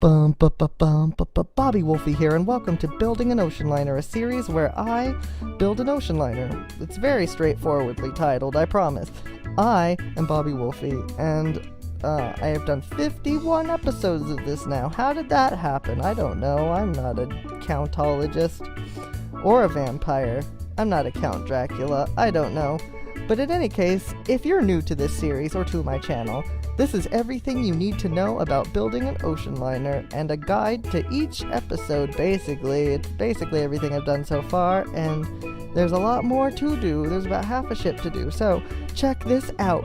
BobbyWolfey here, and welcome to Building an Ocean Liner, a series where I build an ocean liner. It's very straightforwardly titled, I promise. I am BobbyWolfey, and I have done 51 episodes of this now. How did that happen? I don't know. I'm not a countologist or a vampire. I'm not a Count Dracula. I don't know. But in any case, if you're new to this series or to my channel, this is everything you need to know about building an ocean liner, and a guide to each episode, basically. It's basically everything I've done so far, and there's a lot more to do. There's about half a ship to do, so check this out.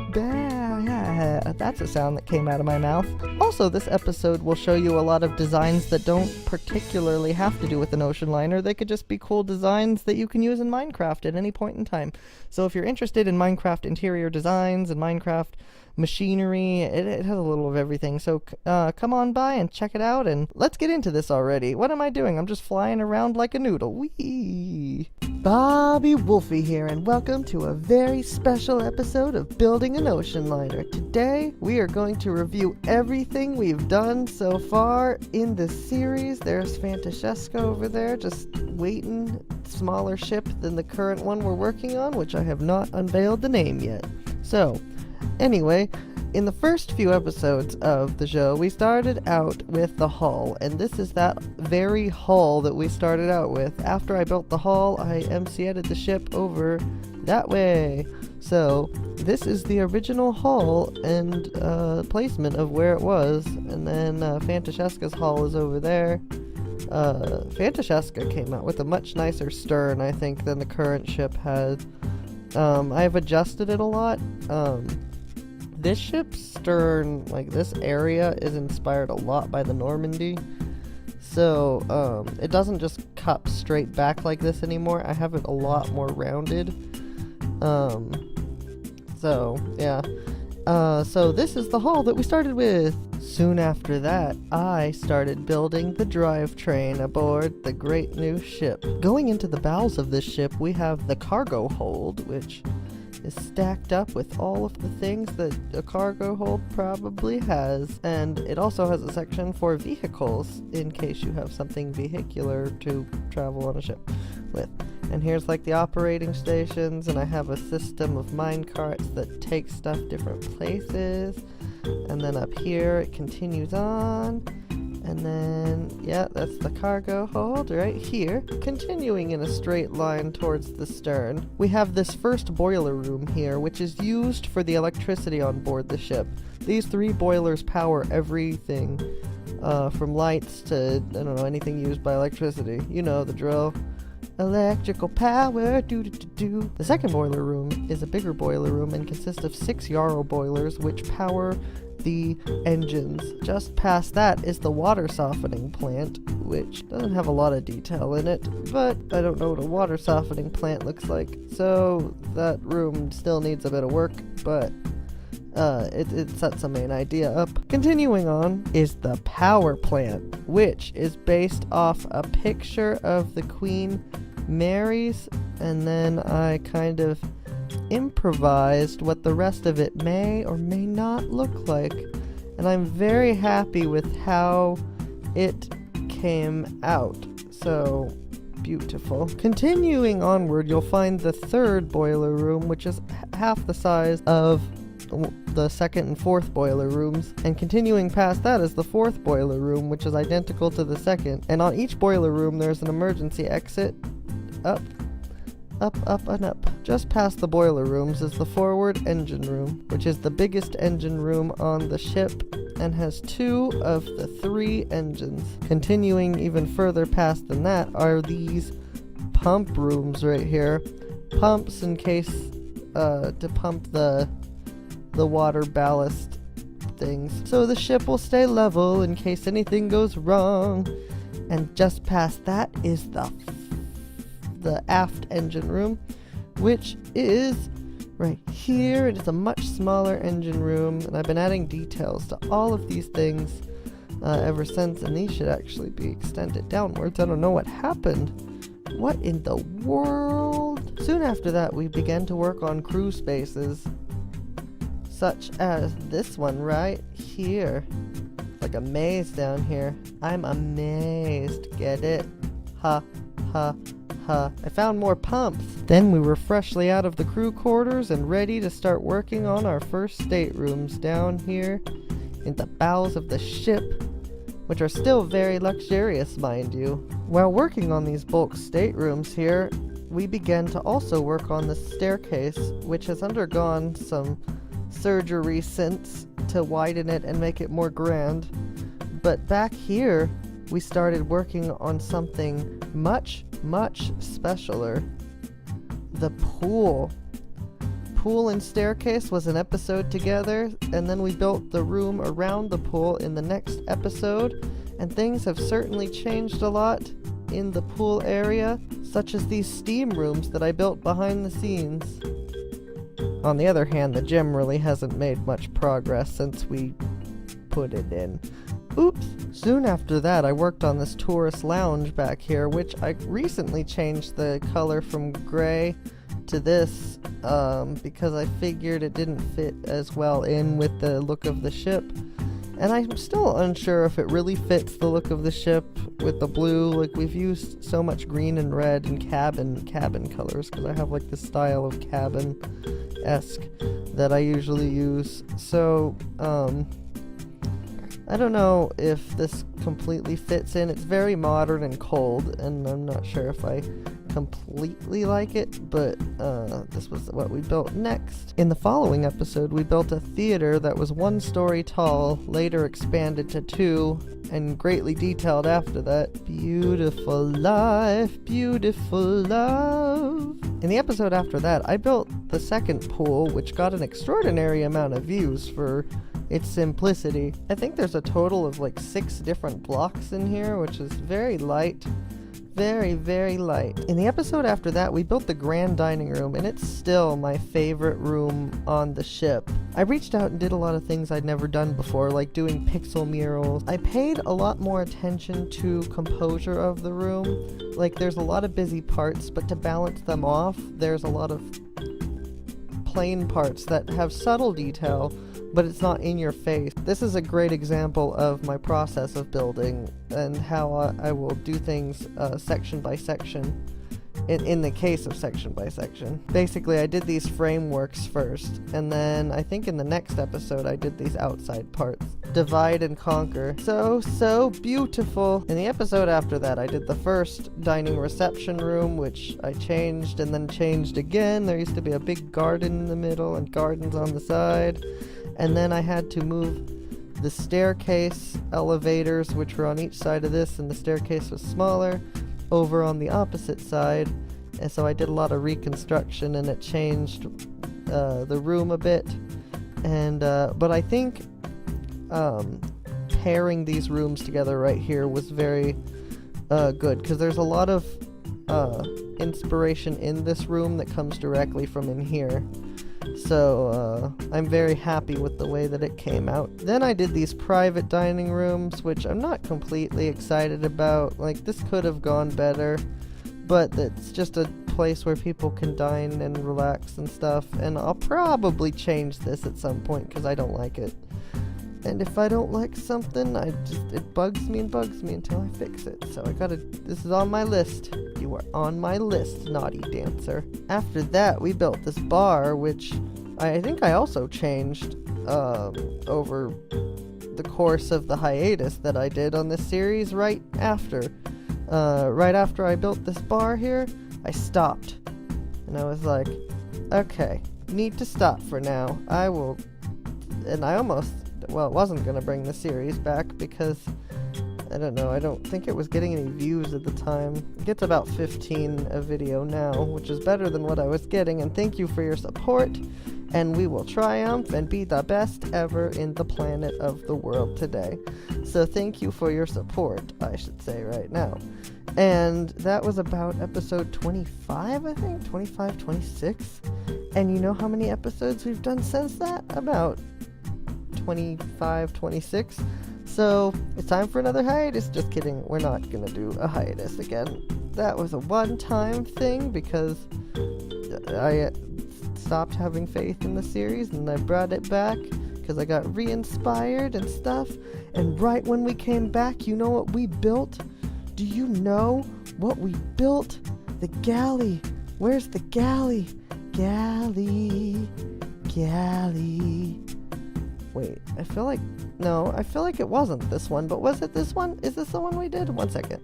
That's a sound that came out of my mouth. Also, this episode will show you a lot of designs that don't particularly have to do with an ocean liner. They could just be cool designs that you can use in Minecraft at any point in time. So if you're interested in Minecraft interior designs and Minecraft machinery, it has a little of everything, so come on by and check it out, and let's get into this already. What am I doing? I'm just flying around like a noodle. Whee! BobbyWolfey here, and welcome to a very special episode of Building an Ocean Liner. Today we are going to review everything we've done so far in this series. There's Fantasheska over there just waiting, smaller ship than the current one we're working on, which I have not unveiled the name yet. So anyway, in the first few episodes of the show, we started out with the hull, and this is that very hull that we started out with. After I built the hull, I MC'd the ship over that way. So this is the original hull and placement of where it was, and then Fantasheska's hull is over there. Fantasheska came out with a much nicer stern, I think, than the current ship has. I've adjusted it a lot. This ship's stern, like this area, is inspired a lot by the Normandy. So, it doesn't just cup straight back like this anymore. I have it a lot more rounded. So, yeah. So this is the hull that we started with. Soon after that, I started building the drivetrain aboard the great new ship. Going into the bowels of this ship, we have the cargo hold, which is stacked up with all of the things that a cargo hold probably has, and it also has a section for vehicles in case you have something vehicular to travel on a ship with. And here's like the operating stations, and I have a system of mine carts that take stuff different places, and then up here it continues on. And then, yeah, that's the cargo hold right here. Continuing in a straight line towards the stern, we have this first boiler room here, which is used for the electricity on board the ship. These 3 boilers power everything, from lights to, I don't know, anything used by electricity. You know the drill. Electrical power, do. The second boiler room is a bigger boiler room and consists of 6 Yarrow boilers, which power the engines. Just past that is the water softening plant, which doesn't have a lot of detail in it, but I don't know what a water softening plant looks like, so that room still needs a bit of work, but it sets a main idea up. Continuing on is the power plant, which is based off a picture of the Queen Mary's, and then I kind of improvised what the rest of it may or may not look like, and I'm very happy with how it came out. So beautiful. Continuing onward, you'll find the third boiler room, which is half the size of the second and fourth boiler rooms, and continuing past that is the fourth boiler room, which is identical to the second, and on each boiler room there's an emergency exit. Up, and up. Just past the boiler rooms is the forward engine room, which is the biggest engine room on the ship and has 2 of the 3 engines. Continuing even further past than that are these pump rooms right here. Pumps in case to pump the water ballast things, so the ship will stay level in case anything goes wrong. And just past that is the aft engine room, which is right here. It is a much smaller engine room, and I've been adding details to all of these things ever since, and these should actually be extended downwards. I don't know what happened. What in the world? Soon after that, we began to work on crew spaces, such as this one right here. like a maze down here. I'm amazed. Get it? Ha, ha, ha. I found more pumps. Then we were freshly out of the crew quarters and ready to start working on our first staterooms down here in the bowels of the ship, which are still very luxurious, mind you. While working on these bulk staterooms here, we began to also work on the staircase, which has undergone some surgery since to widen it and make it more grand. But back here, we started working on something much, much specialer. The pool. Pool and staircase was an episode together, and then we built the room around the pool in the next episode, and things have certainly changed a lot in the pool area, such as these steam rooms that I built behind the scenes. On the other hand, the gym really hasn't made much progress since we put it in. Oops! Soon after that, I worked on this tourist lounge back here, which I recently changed the color from gray to this because I figured it didn't fit as well in with the look of the ship. And I'm still unsure if it really fits the look of the ship with the blue. Like, we've used so much green and red and cabin colors because I have like this style of cabin-esque that I usually use. So, I don't know if this completely fits in. It's very modern and cold, and I'm not sure if I completely like it, but this was what we built next. In the following episode, we built a theater that was 1 story tall, later expanded to 2, and greatly detailed after that. Beautiful life, beautiful love. In the episode after that, I built the second pool, which got an extraordinary amount of views for its simplicity. I think there's a total of like 6 different blocks in here, which is very light. Very, very light. In the episode after that, we built the grand dining room, and it's still my favorite room on the ship. I reached out and did a lot of things I'd never done before, like doing pixel murals. I paid a lot more attention to composure of the room. Like, there's a lot of busy parts, but to balance them off, there's a lot of plain parts that have subtle detail, but it's not in your face. This is a great example of my process of building and how I will do things section by section, in the case of section by section. Basically, I did these frameworks first, and then I think in the next episode I did these outside parts. Divide and conquer. So beautiful. In the episode after that, I did the first dining reception room, which I changed and then changed again. There used to be a big garden in the middle and gardens on the side. And then I had to move the staircase elevators, which were on each side of this, and the staircase was smaller, over on the opposite side. And so I did a lot of reconstruction, and it changed the room a bit. And but I think pairing these rooms together right here was very good, because there's a lot of inspiration in this room that comes directly from in here. So I'm very happy with the way that it came out. Then I did these private dining rooms, which I'm not completely excited about. Like, this could have gone better, but it's just a place where people can dine and relax and stuff. And I'll probably change this at some point because I don't like it. And if I don't like something, it bugs me until I fix it. So this is on my list. You are on my list, naughty dancer. After that, we built this bar, which I think I also changed over the course of the hiatus that I did on this series. Right after I built this bar here, I stopped. And I was like, okay, need to stop for now. And I almost... Well, it wasn't going to bring the series back because, I don't know, I don't think it was getting any views at the time. It gets about 15 a video now, which is better than what I was getting, and thank you for your support, and we will triumph and be the best ever in the planet of the world today. So thank you for your support, I should say right now. And that was about episode 25, I think? 25, 26? And you know how many episodes we've done since that? About 25, 26. So it's time for another hiatus. Just kidding, we're not gonna do a hiatus again. That was a one-time thing because I stopped having faith in the series, and I brought it back because because I got re-inspired and stuff. And right when we came back, you know what we built? Do you know what we built? The galley. Where's the galley? Galley. Wait, I feel like it wasn't this one, but was it this one? Is this the one we did? 1 second.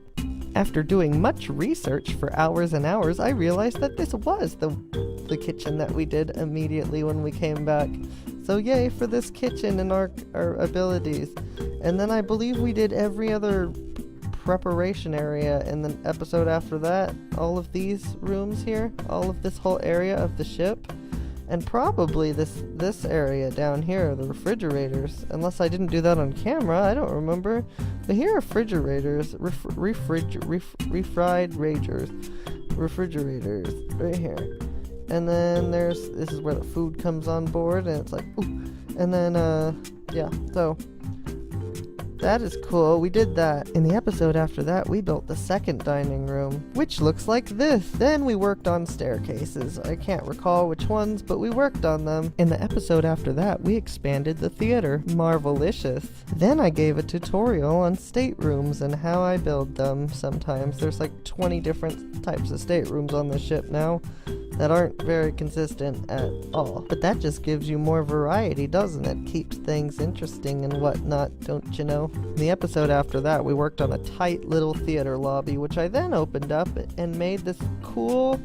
After doing much research for hours and hours, I realized that this was the kitchen that we did immediately when we came back. So yay for this kitchen and our abilities. And then I believe we did every other preparation area in the episode after that. All of these rooms here, all of this whole area of the ship. And probably this area down here, the refrigerators. Unless I didn't do that on camera, I don't remember. But here are refrigerators, refrigerators, right here. And then this is where the food comes on board, and it's like, ooh. And then, yeah, so that is cool. We did that. In the episode after that, we built the second dining room, which looks like this. Then we worked on staircases. I can't recall which ones, but we worked on them. In the episode after that, we expanded the theater. Marvelicious. Then I gave a tutorial on staterooms and how I build them. Sometimes there's like 20 different types of staterooms on the ship now that aren't very consistent at all. But that just gives you more variety, doesn't it? Keeps things interesting and whatnot, don't you know? In the episode after that, we worked on a tight little theater lobby, which I then opened up and made this cool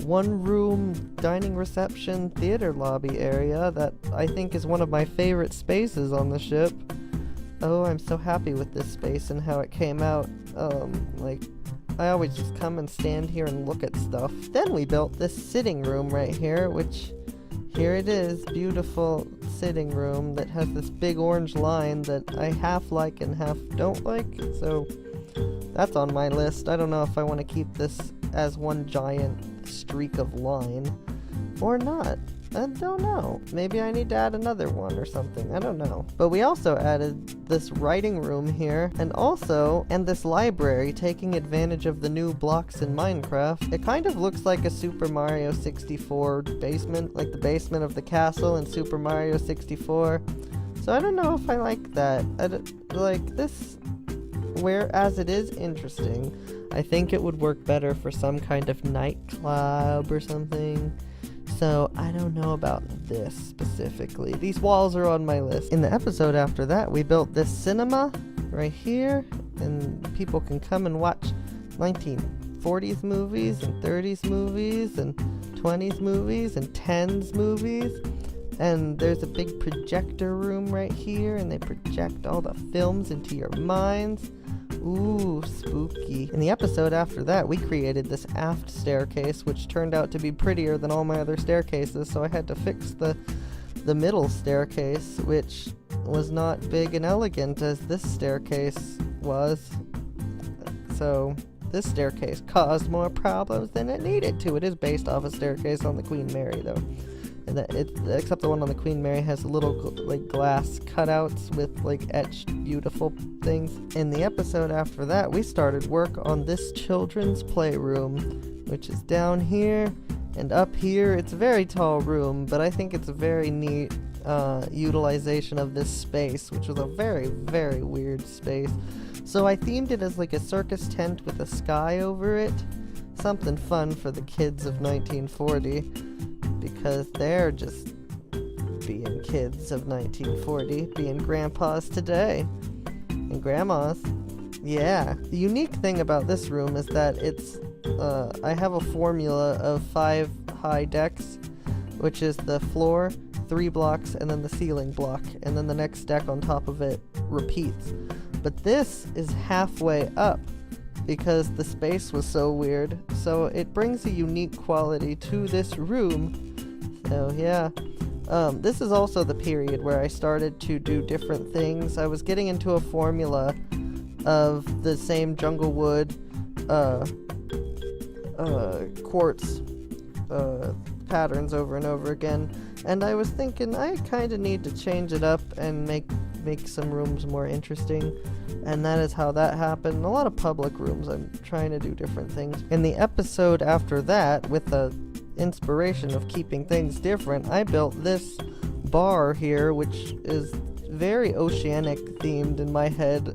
one-room dining reception theater lobby area that I think is one of my favorite spaces on the ship. Oh, I'm so happy with this space and how it came out. I always just come and stand here and look at stuff. Then we built this sitting room right here, which, here it is, beautiful sitting room that has this big orange line that I half like and half don't like. So that's on my list. I don't know if I want to keep this as one giant streak of line or not. I don't know. Maybe I need to add another one or something. I don't know. But we also added this writing room here and this library, taking advantage of the new blocks in Minecraft. It kind of looks like a Super Mario 64 basement, like the basement of the castle in Super Mario 64. So I don't know if I like that. Like this, whereas it is interesting, I think it would work better for some kind of nightclub or something. So I don't know about this specifically. These walls are on my list. In the episode after that, we built this cinema right here, and people can come and watch 1940s movies and 30s movies and 20s movies and 10s movies. And there's a big projector room right here, and they project all the films into your minds. Ooh, spooky. In the episode after that, we created this aft staircase, which turned out to be prettier than all my other staircases, so I had to fix the middle staircase, which was not big and elegant as this staircase was. So this staircase caused more problems than it needed to. It is based off a staircase on the Queen Mary, though. And except the one on the Queen Mary has little like glass cutouts with like etched beautiful things. In the episode after that, we started work on this children's playroom, which is down here and up here. It's a very tall room, but I think it's a very neat utilization of this space, which was a very, very weird space. So I themed it as like a circus tent with a sky over it. Something fun for the kids of 1940. Because they're just being kids of 1940, being grandpas today. And grandmas. Yeah. The unique thing about this room is that it's, I have a formula of 5 high decks, which is the floor, 3 blocks, and then the ceiling block. And then the next deck on top of it repeats. But this is halfway up because the space was so weird. So it brings a unique quality to this room. So yeah, this is also the period where I started to do different things. I was getting into a formula of the same jungle wood, quartz patterns over and over again, and I was thinking I kind of need to change it up and make some rooms more interesting, and that is how that happened. A lot of public rooms, I'm trying to do different things. In the episode after that, with the inspiration of keeping things different, I built this bar here, which is very oceanic themed in my head.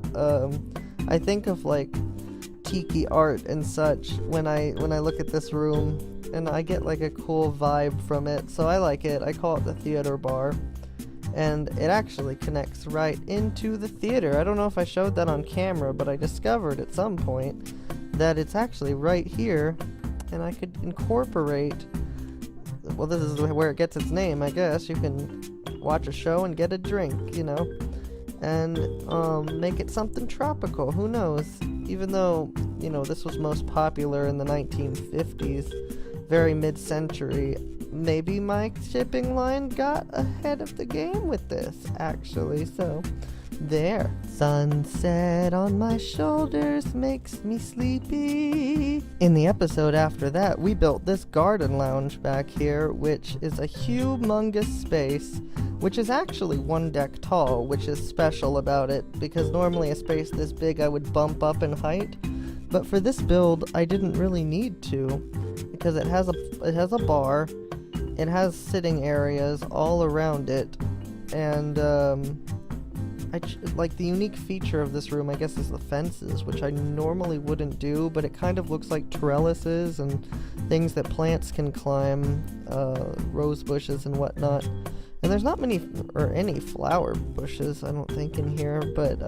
I think of like tiki art and such when I look at this room, and I get like a cool vibe from it, so I like it. I call it the theater bar, and it actually connects right into the theater. I don't know if I showed that on camera, but I discovered at some point that it's actually right here, and I could incorporate, well, this is where it gets its name, I guess. You can watch a show and get a drink, you know, and make it something tropical. Who knows? Even though, you know, this was most popular in the 1950s, very mid-century, maybe my shipping line got ahead of the game with this, actually. So there. Sunset on my shoulders makes me sleepy. In the episode after that, we built this garden lounge back here, which is a humongous space, which is actually 1 deck tall, which is special about it, because normally a space this big I would bump up in height. But for this build, I didn't really need to, because it has a bar, it has sitting areas all around it, and like the unique feature of this room, I guess, is the fences, which I normally wouldn't do, but it kind of looks like trellises and things that plants can climb, rose bushes and whatnot. And there's not many or any flower bushes, I don't think, in here, but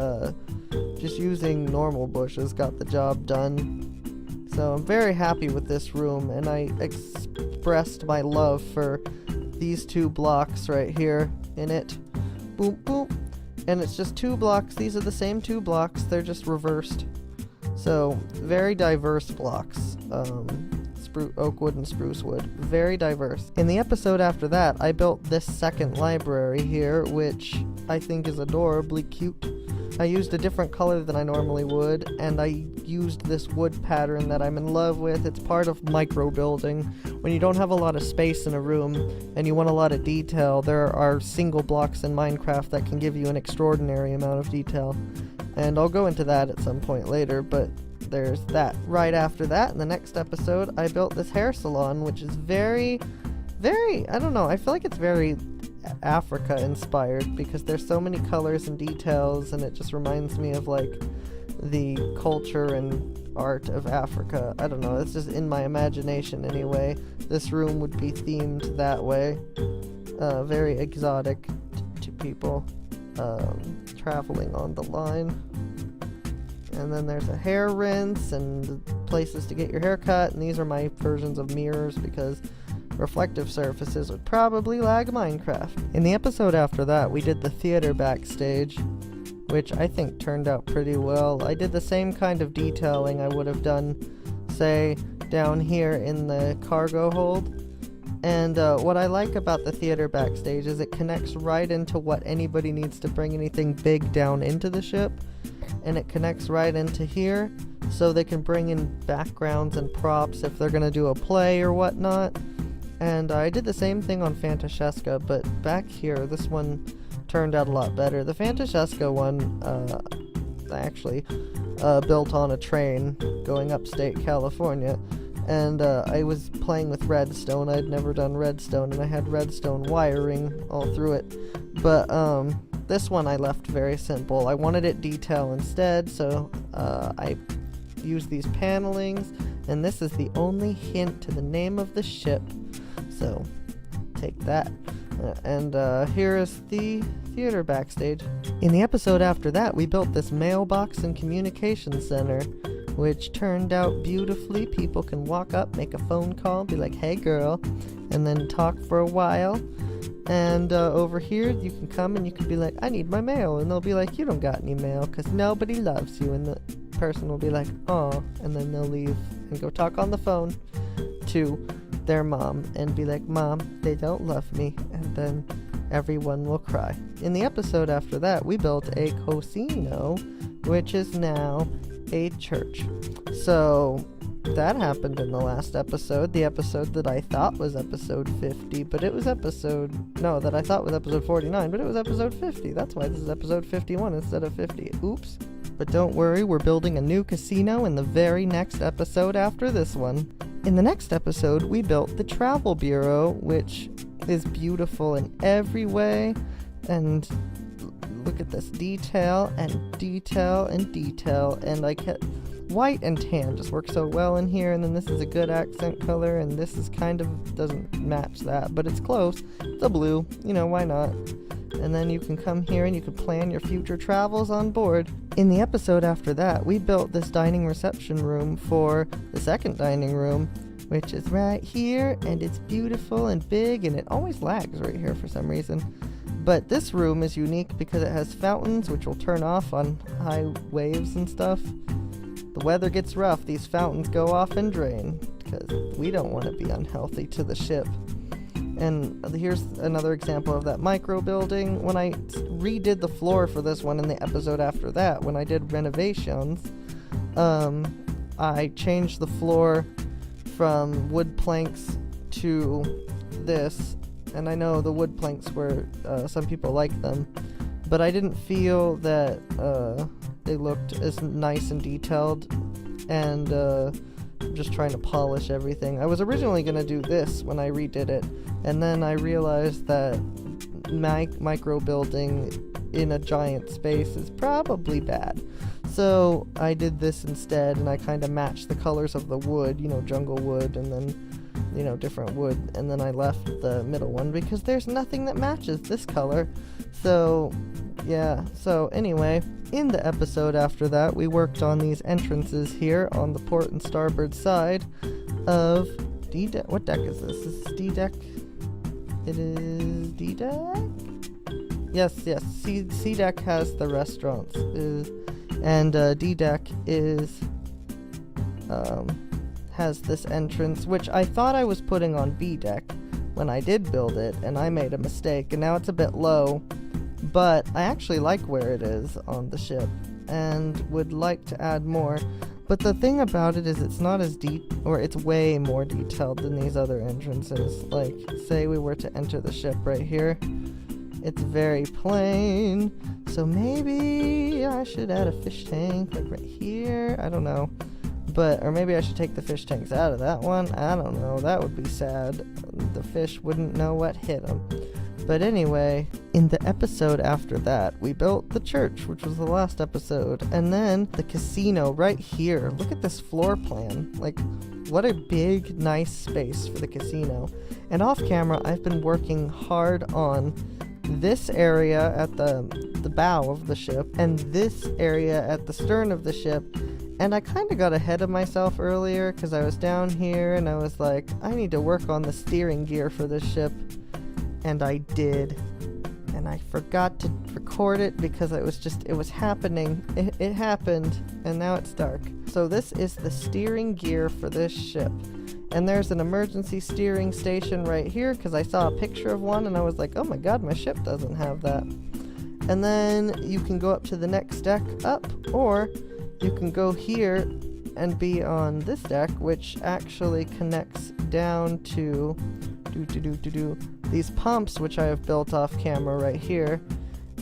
just using normal bushes got the job done. So I'm very happy with this room, and I expressed my love for these 2 blocks right here in it. Boom, boom. And it's just 2 blocks. These are the same 2 blocks, they're just reversed. So, very diverse blocks. Oak wood and spruce wood. Very diverse. In the episode after that, I built this second library here, which I think is adorably cute. I used a different color than I normally would, and I used this wood pattern that I'm in love with. It's part of micro building. When you don't have a lot of space in a room and you want a lot of detail, there are single blocks in Minecraft that can give you an extraordinary amount of detail. And I'll go into that at some point later, but there's that. Right after that, in the next episode, I built this hair salon, which is very, I don't know, I feel like it's very Africa inspired, because there's so many colors and details, and it just reminds me of like the culture and art of Africa. I don't know, it's just in my imagination anyway. This room would be themed that way. Very exotic to people traveling on the line. And then there's a hair rinse and places to get your hair cut, and these are my versions of mirrors, because reflective surfaces would probably lag Minecraft. In the episode after that, we did the theater backstage, which I think turned out pretty well. I did the same kind of detailing I would have done, say, down here in the cargo hold. And what I like about the theater backstage is it connects right into what anybody needs to bring anything big down into the ship. And it connects right into here, so they can bring in backgrounds and props if they're gonna do a play or whatnot. And I did the same thing on Fantasheska, but back here, this one turned out a lot better. The Fantasheska one, I actually built on a train going upstate California, and I was playing with redstone. I'd never done redstone, and I had redstone wiring all through it. But this one I left very simple. I wanted it detail instead, so I used these panelings, and this is the only hint to the name of the ship. So take that. And here is the theater backstage. In the episode after that, we built this mailbox and communication center, which turned out beautifully. People can walk up, make a phone call, be like, "Hey girl," and then talk for a while. And over here, you can come and you can be like, "I need my mail," and they'll be like, "You don't got any mail, because nobody loves you," and the person will be like, "Aw," and then they'll leave and go talk on the phone to their mom and be like, "Mom, they don't love me," and then everyone will cry. In the episode after that, we built a casino, which is now a church. So that happened in the last episode, the episode that I thought was episode 50, but it was that I thought was episode 49, but it was episode 50. That's why this is episode 51 instead of 50. Oops. But don't worry, we're building a new casino in the very next episode after this one. In the next episode, we built the Travel Bureau, which is beautiful in every way, and look at this detail and detail and detail, and like white and tan just work so well in here. And then this is a good accent color, and this is kind of doesn't match that, but it's close. It's a blue, you know, why not? And then you can come here and you can plan your future travels on board. In the episode after that, we built this dining reception room for the second dining room, which is right here, and it's beautiful and big, and it always lags right here for some reason. But this room is unique because it has fountains which will turn off on high waves and stuff. The weather gets rough, these fountains go off and drain, because we don't want to be unhealthy to the ship. And here's another example of that micro building. When I redid the floor for this one in the episode after that, when I did renovations, I changed the floor from wood planks to this. And I know the wood planks were, some people like them, but I didn't feel that they looked as nice and detailed, and just trying to polish everything. I was originally going to do this when I redid it, and then I realized that micro building in a giant space is probably bad. So I did this instead, and I kind of matched the colors of the wood, you know, jungle wood, and then, you know, different wood, and then I left the middle one because there's nothing that matches this color. So yeah, so anyway, in the episode after that, we worked on these entrances here on the port and starboard side of D-deck. What deck is this? Is this D-deck? It is D-deck? Yes, C-deck has the restaurants, and D-deck is, has this entrance, which I thought I was putting on B-deck when I did build it, and I made a mistake, and now it's a bit low, but I actually like where it is on the ship, and would like to add more. But the thing about it is it's not as deep, or it's way more detailed than these other entrances. Like, say we were to enter the ship right here, it's very plain, so maybe I should add a fish tank, like right here, I don't know. But, or maybe I should take the fish tanks out of that one, I don't know, that would be sad. The fish wouldn't know what hit them. But anyway, in the episode after that, we built the church, which was the last episode, and then the casino right here. Look at this floor plan. Like, what a big, nice space for the casino. And off camera, I've been working hard on this area at the bow of the ship, and this area at the stern of the ship. And I kind of got ahead of myself earlier, because I was down here, and I was like, I need to work on the steering gear for this ship. And I did, and I forgot to record it because it was happening. It happened, and now it's dark. So this is the steering gear for this ship, and there's an emergency steering station right here because I saw a picture of one and I was like, oh my god, my ship doesn't have that. And then you can go up to the next deck up, or you can go here and be on this deck, which actually connects down to these pumps, which I have built off camera right here,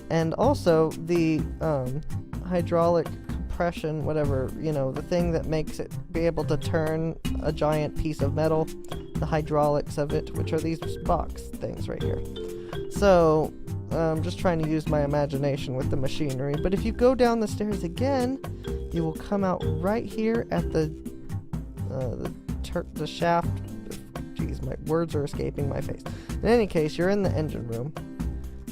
and also the hydraulic compression, whatever, you know, the thing that makes it be able to turn a giant piece of metal, the hydraulics of it, which are these box things right here. So I'm just trying to use my imagination with the machinery. But if you go down the stairs again, you will come out right here at the shaft. Jeez, my words are escaping my face. In any case, you're in the engine room.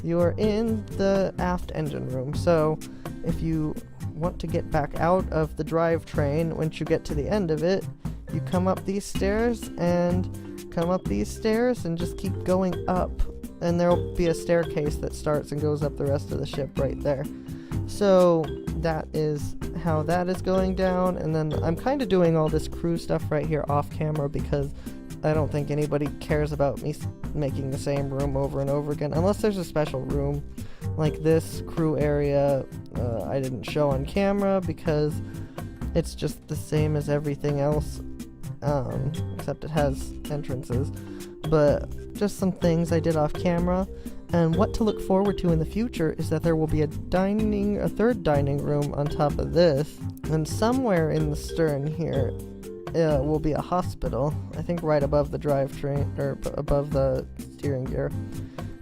You are in the aft engine room. So if you want to get back out of the drivetrain, once you get to the end of it, you come up these stairs and just keep going up. And there'll be a staircase that starts and goes up the rest of the ship right there. So that is how that is going down. And then I'm kind of doing all this crew stuff right here off camera because I don't think anybody cares about me making the same room over and over again, unless there's a special room. Like this crew area, I didn't show on camera because it's just the same as everything else, except it has entrances. But just some things I did off camera. And what to look forward to in the future is that there will be a third dining room on top of this, and somewhere in the stern here will be a hospital. I think right above the drivetrain, or above the steering gear.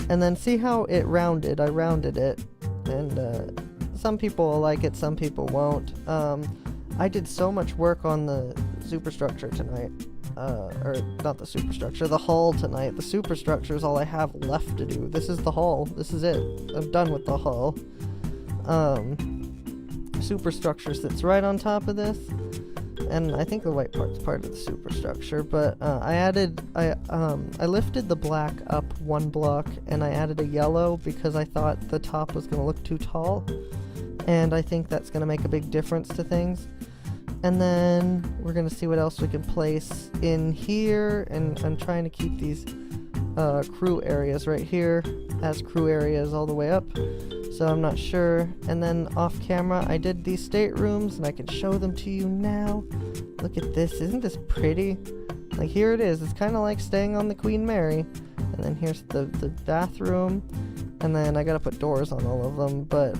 And then see how it rounded. I rounded it, and some people will like it, some people won't. I did so much work on the superstructure tonight. Or not the superstructure, the hull tonight. The superstructure is all I have left to do. This is the hull. This is it. I'm done with the hull. Superstructure sits right on top of this, and I think the white part's part of the superstructure. But I lifted the black up one block, and I added a yellow because I thought the top was gonna look too tall, and I think that's gonna make a big difference to things. And then we're going to see what else we can place in here, and I'm trying to keep these crew areas right here as crew areas all the way up, so I'm not sure. And then off camera I did these staterooms, and I can show them to you now. Look at this, isn't this pretty? Like, here it is, it's kind of like staying on the Queen Mary. And then here's the bathroom. And then I gotta put doors on all of them, but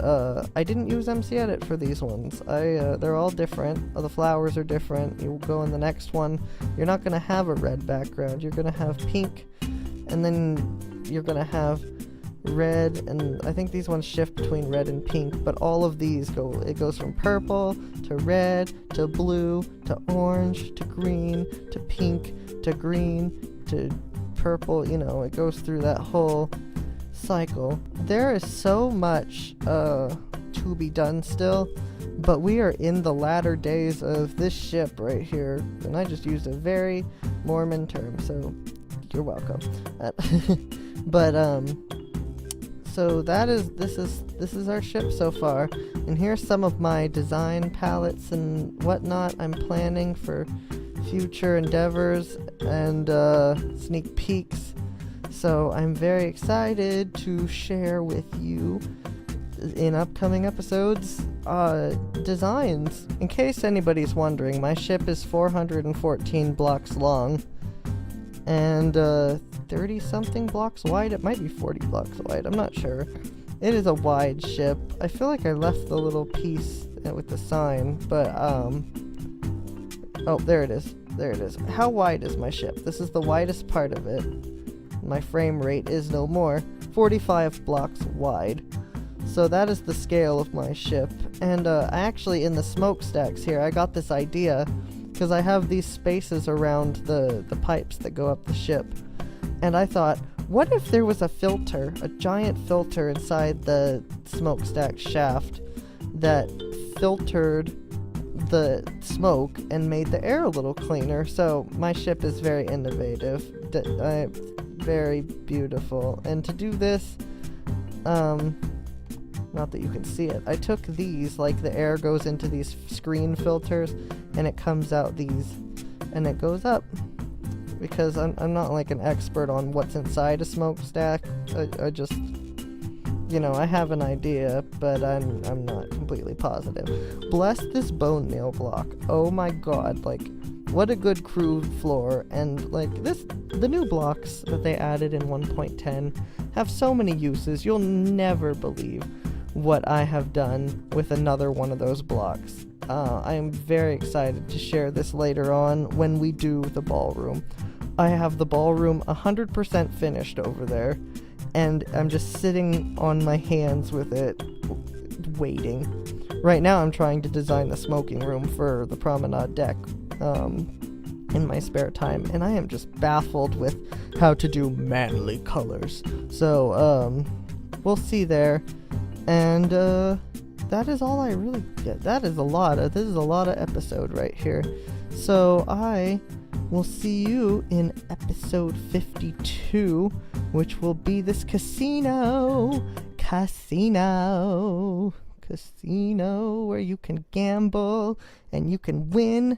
I didn't use MC Edit for these ones. They're all different. The flowers are different. You go in the next one. You're not gonna have a red background. You're gonna have pink, and then you're gonna have red. And I think these ones shift between red and pink. But all of these it goes from purple to red to blue to orange to green to pink to green to purple. You know, it goes through that whole cycle. There is so much to be done still, but we are in the latter days of this ship right here, and I just used a very Mormon term, so you're welcome. But so this is our ship so far, and here's some of my design palettes and whatnot I'm planning for future endeavors and sneak peeks. So I'm very excited to share with you in upcoming episodes designs. In case anybody's wondering, my ship is 414 blocks long and 30 something blocks wide. It might be 40 blocks wide, I'm not sure. It is a wide ship. I feel like I left the little piece with the sign, but oh, there it is. There it is. How wide is my ship? This is the widest part of it. My frame rate is no more. 45 blocks wide. So that is the scale of my ship. And actually in the smokestacks here, I got this idea because I have these spaces around the pipes that go up the ship. And I thought, what if there was a filter, a giant filter inside the smokestack shaft that filtered the smoke and made the air a little cleaner? So my ship is very innovative. Very beautiful. And to do this, not that you can see it, I took these, like the air goes into these screen filters and it comes out these and it goes up, because I'm not like an expert on what's inside a smokestack. I just, you know, I have an idea, but I'm not completely positive. Bless this bone meal block. Oh my god, like, what a good crew floor. And like the new blocks that they added in 1.10 have so many uses. You'll never believe what I have done with another one of those blocks. I am very excited to share this later on when we do the ballroom. I have the ballroom 100% finished over there, and I'm just sitting on my hands with it, waiting. Right now I'm trying to design the smoking room for the promenade deck in my spare time, and I am just baffled with how to do manly colors. So we'll see there. And that is all I really get. This is a lot of episode right here. So I will see you in episode 52, which will be this casino where you can gamble and you can win.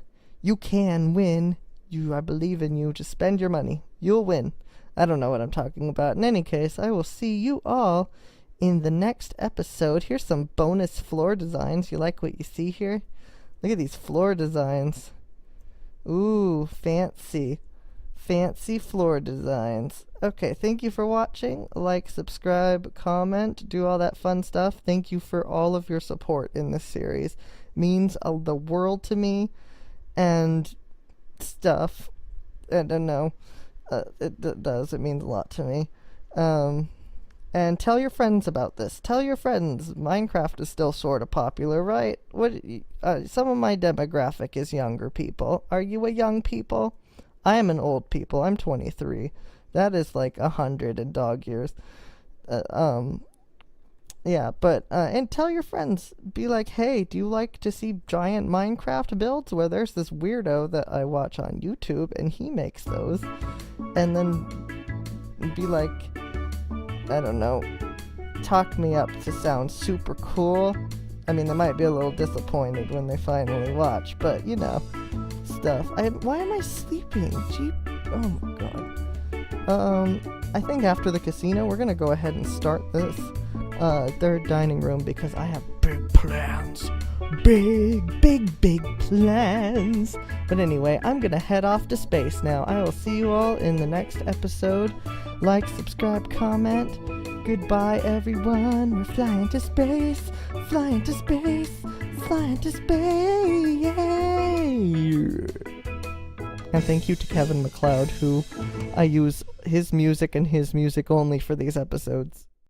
I believe in you. Just spend your money. You'll win. I don't know what I'm talking about. In any case, I will see you all in the next episode. Here's some bonus floor designs. You like what you see here? Look at these floor designs. Ooh, fancy floor designs. Okay, thank you for watching. Like, subscribe, comment, do all that fun stuff. Thank you for all of your support in this series. Means the world to me. And stuff. I don't know. It does. It means a lot to me. And tell your friends about this. Tell your friends. Minecraft is still sort of popular, right? Some of my demographic is younger people. Are you a young people? I am an old people. I'm 23. That is like 100 in dog years. Yeah, but, and tell your friends, be like, hey, do you like to see giant Minecraft builds? Where there's this weirdo that I watch on YouTube, and he makes those. And then be like, I don't know, talk me up to sound super cool. I mean, they might be a little disappointed when they finally watch, but, you know, stuff. Why am I sleeping? Gee, oh my god. I think after the casino, we're gonna go ahead and start this third dining room because I have big plans. Big plans. But anyway, I'm gonna head off to space now. I will see you all in the next episode. Like, subscribe, comment. Goodbye, everyone. We're flying to space. Flying to space. Flying to space. Yay! And thank you to Kevin MacLeod, who I use his music and his music only for these episodes.